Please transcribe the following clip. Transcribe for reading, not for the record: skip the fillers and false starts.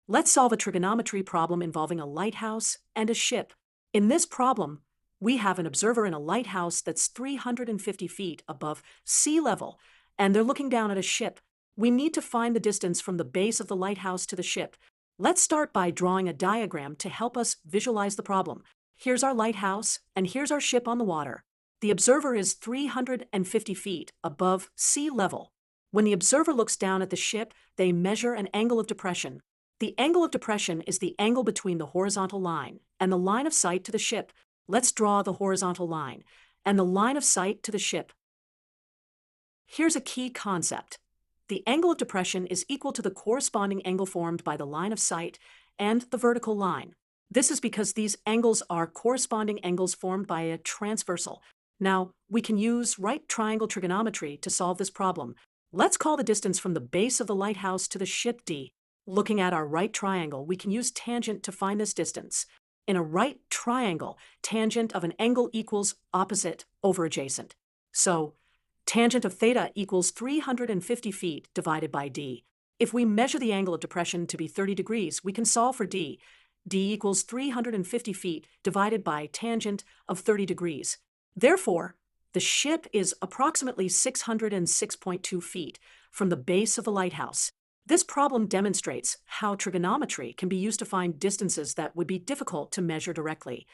Let's solve a trigonometry problem involving a lighthouse and a ship. In this problem, we have an observer in a lighthouse that's 350 feet above sea level, and they're looking down at a ship. We need to find the distance from the base of the lighthouse to the ship. Let's start by drawing a diagram to help us visualize the problem. Here's our lighthouse, and here's our ship on the water. The observer is 350 feet above sea level. When the observer looks down at the ship, they measure an angle of depression. The angle of depression is the angle between the horizontal line and the line of sight to the ship. Let's draw the horizontal line and the line of sight to the ship. Here's a key concept. The angle of depression is equal to the corresponding angle formed by the line of sight and the vertical line. This is because these angles are corresponding angles formed by a transversal. Now, we can use right triangle trigonometry to solve this problem. Let's call the distance from the base of the lighthouse to the ship d. Looking at our right triangle, we can use tangent to find this distance. In a right triangle, tangent of an angle equals opposite over adjacent. So, tangent of theta equals 350 feet divided by d. If we measure the angle of depression to be 30 degrees, we can solve for d. d equals 350 feet divided by tangent of 30 degrees. Therefore, the ship is approximately 606.2 feet from the base of the lighthouse. This problem demonstrates how trigonometry can be used to find distances that would be difficult to measure directly.